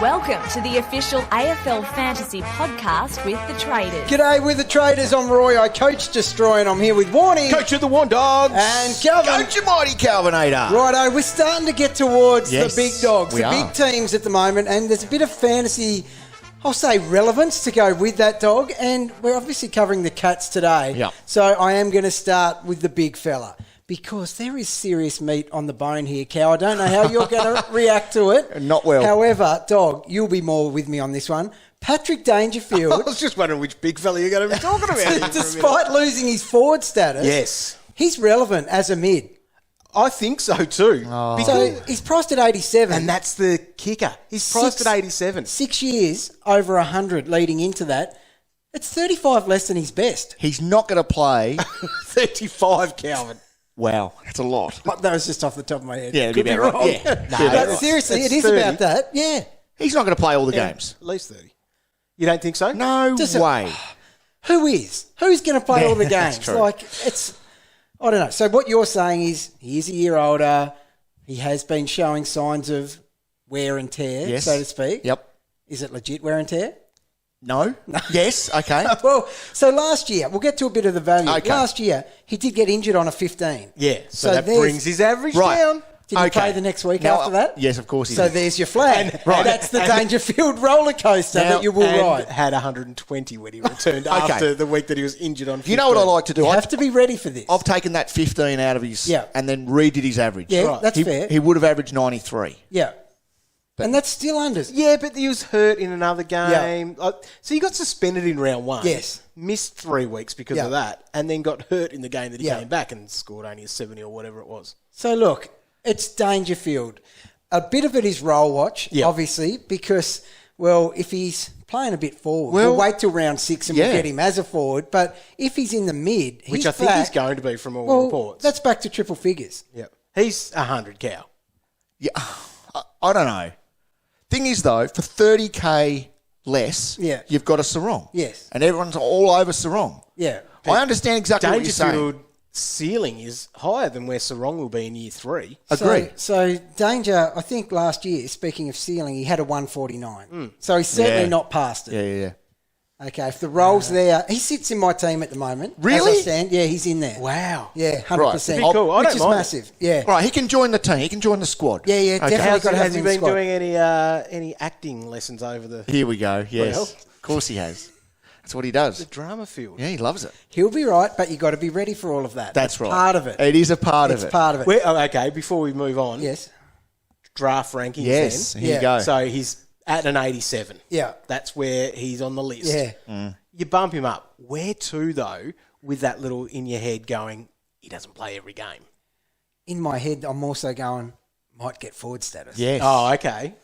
Welcome to the official AFL Fantasy podcast with the Traders. G'day with the Traders. I'm Roy. I coach Destroy, and I'm here with Warnie. Coach of the One Dogs. And Calvin. Coach your mighty Calvinator. Righto, we're starting to get towards Yes, the big dogs, we the are. big teams at the moment, and there's a bit of fantasy, I'll say, relevance to go with that dog, and we're obviously covering the Cats today. Yep. So I am going to start with the big fella, because there is serious meat on the bone here, Cal. I don't know how you're going to react to it. Not well. However, dog, you'll be more with me on this one. Patrick Dangerfield. I was just wondering which big fella you're going to be talking about. here for a minute. Despite losing his forward status, Yes. he's relevant as a mid. I think so too. So he's priced at 87. And that's the kicker. He's priced at 87. 6 years, over 100 leading into that. It's 35 less than his best. He's not going to play. 35, Calvin. Wow, that's a lot. That was just off the top of my head. Yeah, Could be about wrong. right. Yeah. No, But that's- seriously, that's it is 30. about that. Yeah. He's not going to play all the games. At least 30. You don't think so? No Does it- way. Who is? Who's going to play all the that's games? true. Like, it's, I don't know. So what you're saying is he is a year older. He has been showing signs of wear and tear, Yes. so to speak. Yep. Is it legit wear and tear? No. Yes. Okay. Well, so last year, we'll get to a bit of the value. Okay. Last year, he did get injured on a 15. Yeah. So that there's- brings his average Right. down. Did he Okay. play the next week Now, after that? Yes, of course he So did. there's your flag. Right. That's the Dangerfield roller coaster that you will and ride. had 120 when he returned after the week that he was injured on 15. You know what I like to do? You have to be ready for this. I've taken that 15 out of his Yeah. and then redid his average. Yeah, Right. that's he, fair. He would have averaged 93. Yeah. And that's still unders. Yeah, but he was hurt in another game. So he got suspended in round one. Yes. Missed 3 weeks because Yeah. of that, and then got hurt in the game that he Yeah. came back and scored only a 70 or whatever it was. So look, it's Dangerfield. A bit of it is roll watch, Yeah. obviously, because, well, if he's playing a bit forward, Well, we'll wait till round 6 and we'll yeah. get him as a forward. But if he's in the mid, Which he's I think back, he's going to be from all well, reports. that's back to triple figures. Yep. He's 100 cow. Yeah. I don't know. Thing is, though, for 30K less, Yeah. you've got a Sarong. Yes. And everyone's all over Sarong. Yeah. I understand exactly what you're saying. Dangerfield ceiling is higher than where Sarong will be in year 3. Agree. So Danger, I think last year, speaking of ceiling, he had a 149. So he's certainly Yeah. not past it. Yeah. Okay, if the roll's there, he sits in my team at the moment. Really? As I stand, yeah, he's in there. Wow. Yeah, 100%. Right. Pretty cool. I Which don't is mind it. massive. Yeah. Right, he can join the team. He can join the squad. Yeah, definitely got to have Has he him in the been squad. doing any acting lessons over the Here we go. Yes. Well. Of course he has. That's what he does. drama field? Yeah, he loves it. He'll be right, but you've got to be ready for all of that. That's right. part of it. It is a part It's of it. part of it. Okay, before we move on, Yes. draft rankings Yes, then. here Yeah. you go. So he's at an 87. Yeah. That's where he's on the list. Yeah. You bump him up. Where to, though, with that little in your head going, he doesn't play every game? In my head, I'm also going, might get forward status. Yes. Oh, okay.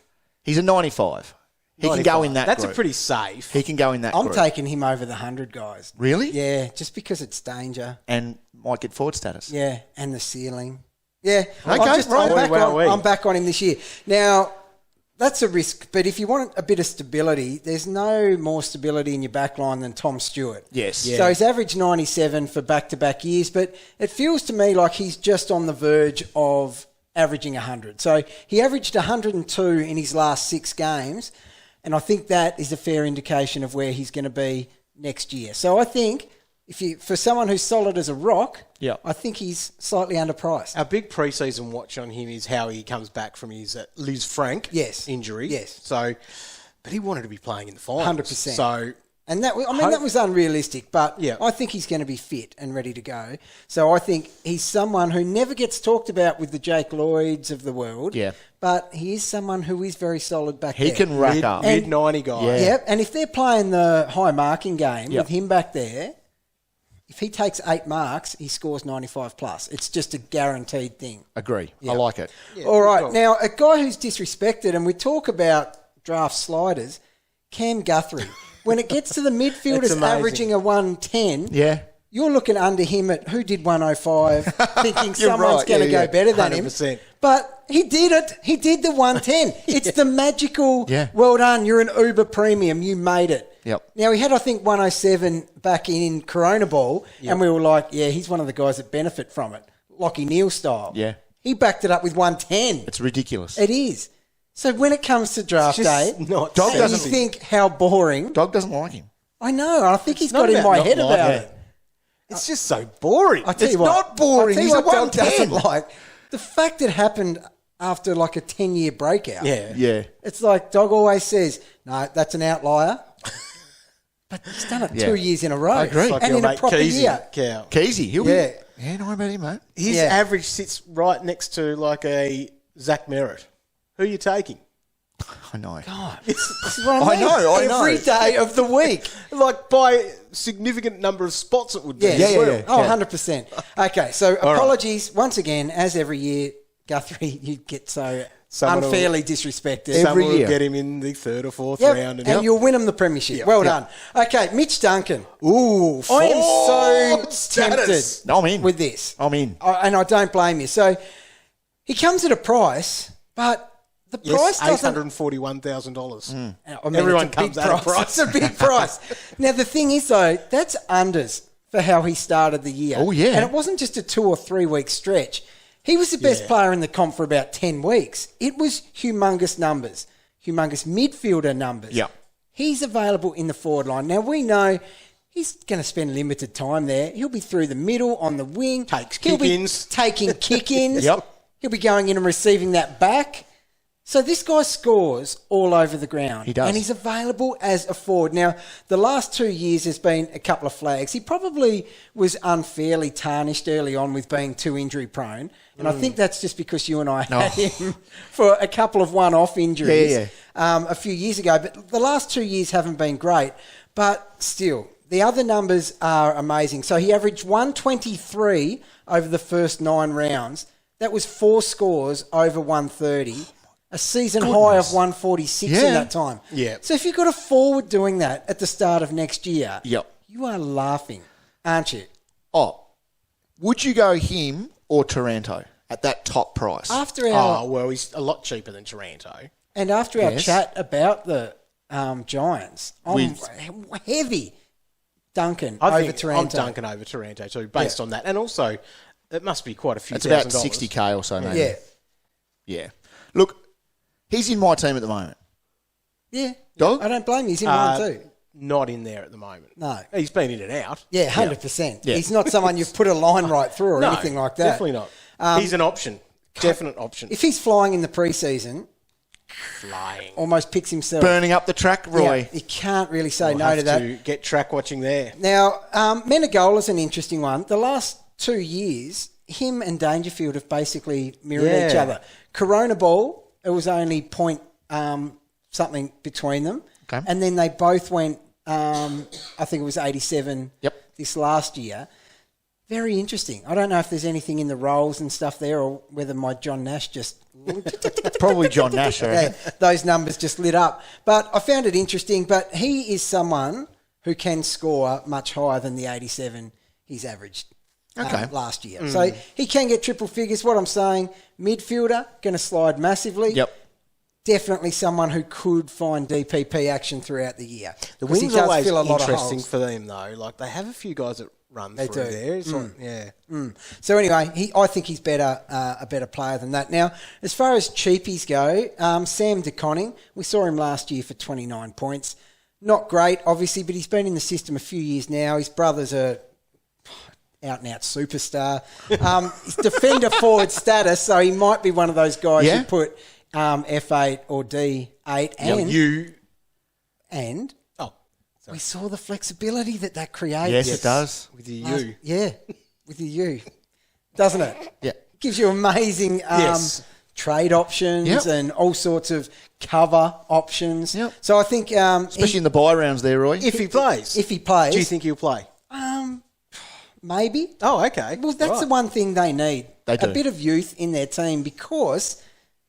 He's a 95. He can go in that That's group. a pretty safe. He can go in that I'm group. taking him over the 100 guys. Really? Yeah, just because it's Danger. And might get forward status. Yeah, and the ceiling. Yeah. Okay, I'm right. Wow. back on him this year. Now, that's a risk, but if you want a bit of stability, there's no more stability in your backline than Tom Stewart. Yes. Yeah. So he's averaged 97 for back-to-back years, but it feels to me like he's just on the verge of averaging 100. So he averaged 102 in his last 6 games, and I think that is a fair indication of where he's going to be next year. So I think for someone who's solid as a rock, Yeah. I think he's slightly underpriced. Our big preseason watch on him is how he comes back from his Liz Frank injury. Yes. So, but he wanted to be playing in the finals. 100%. So, And that was unrealistic, but Yeah. I think he's going to be fit and ready to go. So I think he's someone who never gets talked about with the Jake Lloyds of the world. Yeah. But he is someone who is very solid back He there. can rack up. mid 90 guy. Yeah. Yep. And if they're playing the high marking game Yep. with him back there, if he takes 8 marks, he scores 95 plus. It's just a guaranteed thing. Agree. Yeah. I like it. All right. cool. Now, a guy who's disrespected, and we talk about draft sliders, Cam Guthrie. When it gets to the It's midfielders amazing. averaging a 110, Yeah. you're looking under him at who did 105, thinking You're someone's right. going to Yeah, go better than 100%. him. But he did it. He did the 110. It's the magical, Yeah. well done, you're an Uber premium, you made it. Yep. Now, he had, I think, 107 back in Corona Ball, and we were like, yeah, he's one of the guys that benefit from it, Lockie Neal style. Yeah. He backed it up with 110. It's ridiculous. It is. So when it comes to draft day, not Dog and you doesn't think how boring. Dog doesn't like him. I know. I think he's not got in about my not head liking about it. it. It's just so boring. I tell It's you what, not boring. I tell you He's a what Dog 110. doesn't like. The fact it happened after like a 10-year breakout. Yeah. Yeah. It's like Dog always says, no, that's an outlier. But he's done it 2 years in a row. I agree. It's like And your in a mate proper Keezy, year. Cow. Keezy, he'll Yeah. be. Yeah, know about him, mate. His Yeah. average sits right next to like a Zach Merritt. Who are you taking? I know. This is what I mean. I know. Every day of the week. Like by significant number of spots it would be. Yeah, as well. Oh, 100%. Okay, so apologies once again, as every year, Guthrie, you get so Someone will- unfairly disrespected. Every Someone will year. get him in the third or fourth Yep, round. and you'll win them the premiership. Well done. Okay, Mitch Duncan. Ooh, I am so Ford status. tempted No, I'm in. with this. I'm in. And I don't blame you. So he comes at a price, but the price doesn't... $841,000. I mean, Everyone it's a big comes at a price. It's a big price. Now, the thing is, though, that's unders for how he started the year. Oh, yeah. And it wasn't just a 2 or 3 week stretch. He was the best player in the comp for about 10 weeks. It was humongous numbers, humongous midfielder numbers. Yeah. He's available in the forward line. Now, we know he's going to spend limited time there. He'll be through the middle, on the wing. He'll be kick-ins. taking kick-ins. Yep. He'll be going in and receiving that back. So this guy scores all over the ground. He does. And he's available as a forward. Now, the last 2 years there's been a couple of flags. He probably was unfairly tarnished early on with being too injury prone. And I think that's just because you and I had him for a couple of one-off injuries a few years ago. But the last 2 years haven't been great. But still, the other numbers are amazing. So he averaged 123 over the first 9 rounds. That was 4 scores over 130. A season high of 146 in that time. Yeah. So if you've got a forward doing that at the start of next year, Yep. you are laughing, aren't you? Oh, would you go him or Taranto at that top price? After our Oh, well, he's a lot cheaper than Taranto. and after our Yes. chat about the Giants, I'm heavy Duncan I over think I'm Taranto. Duncan over Taranto too, based on that. And also, it must be quite a few It's about $1,000. $60K or so, maybe. Yeah, Yeah. Look, he's in my team at the moment. yeah. Dog? I don't blame you. He's in one too. Not in there at the moment. No. He's been in and out. Yeah, 100%. Yeah. He's not someone you've put a line right through or No, anything like that. Definitely not. He's an option. Definite option. If he's flying in the preseason, Flying. almost picks himself. Burning up the track, Roy. Yeah, you can't really say We'll no have to that. to get track watching there. Now, Menegola's an interesting one. The last 2 years, him and Dangerfield have basically mirrored each other. Corona Ball, it was only point something between them. Okay. And then they both went, I think it was 87 Yep. this last year. Very interesting. I don't know if there's anything in the roles and stuff there or whether my John Nash just... Probably John Nash, I reckon. those numbers just lit up. But I found it interesting. But he is someone who can score much higher than the 87 he's averaged last year. So he can get triple figures. What I'm saying, midfielder, going to slide massively. Yep. Definitely someone who could find DPP action throughout the year. The 'Cause he wing's does always fill a lot of interesting holes. for them, though. Like, they have a few guys that run through do. there. It's like, yeah. So anyway, I think he's a better player than that. Now, as far as cheapies go, Sam de Koning, we saw him last year for 29 points. Not great, obviously, but he's been in the system a few years now. His brother's a out-and-out superstar. He's defender forward status, so he might be one of those guys Yeah. who put F8 or D8 and Oh, we saw the flexibility that creates. Yes, it does. with you. Yeah, with the U, doesn't it? Yeah. Gives you amazing Yes. trade options Yep. and all sorts of cover options. Yep. So I think, Especially in the buy rounds there, Roy. If he plays. if he plays, Do you think he'll play? maybe? Oh, okay. Well, that's the one thing they need. They do. A bit of youth in their team because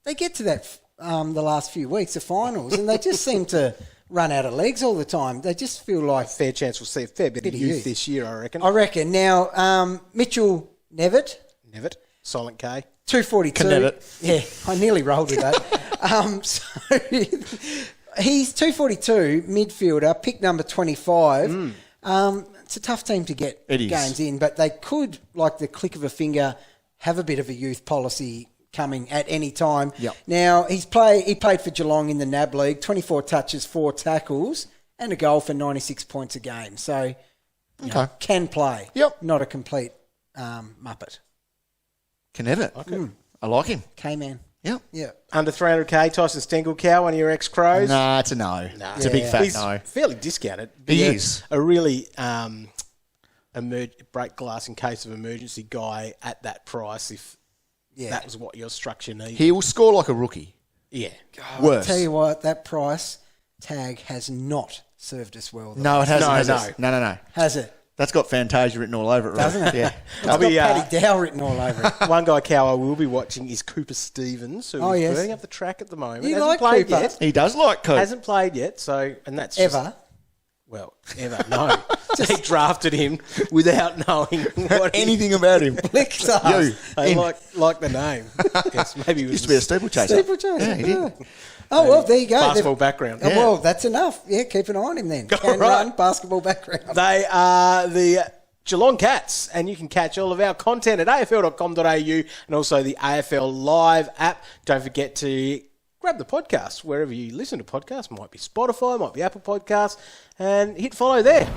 they get to that the last few weeks of finals and they just seem to run out of legs all the time. They just feel like Fair chance we'll see a fair bit of youth this year, I reckon. I reckon. Now, Mitchell Nevitt, Nevitt. Silent K. 242. Knevitt. Yeah, I nearly rolled with that. So he's 242, midfielder, pick number 25. It's a tough team to get It is. games in, but they could, like the click of a finger, have a bit of a youth policy coming at any time. Yep. Now, he played for Geelong in the NAB League, 24 touches, 4 tackles, and a goal for 96 points a game. So, can play. Yep. Not a complete muppet. Can have it. I like him. K-man. Yep. Yeah. Under 300k, Tyson Stengelkow, one of your ex-Crows. Nah, it's a no. It's a big fat He's no. fairly discounted. He is. A really break glass in case of emergency guy at that price if that was what your structure needed. He will score like a rookie. Yeah. Worse. Tell you what, that price tag has not served us well. No, it hasn't. No, has no. it? No. Has it? That's got Fantasia written all over it, right? Doesn't it? Yeah. It's got Paddy Dow written all over it. One guy, Cow, I will be watching is Cooper Stevens, who is burning up the track at the moment. You Hasn't like played Cooper? yet. He does like Coop. Hasn't played yet, and that's Ever? Well, ever, no. They drafted him without knowing what Anything about him. Licks us. You. They like the name. Yes, maybe it Used to be a steeplechase. Steeplechase. Yeah, he did. Oh, well, there you go. basketball background. Oh, well, that's enough. Yeah, keep an eye on him then. Can run, basketball background. They are the Geelong Cats, and you can catch all of our content at afl.com.au and also the AFL Live app. Don't forget to grab the podcast wherever you listen to podcasts. Might be Spotify, might be Apple Podcasts, and hit follow there.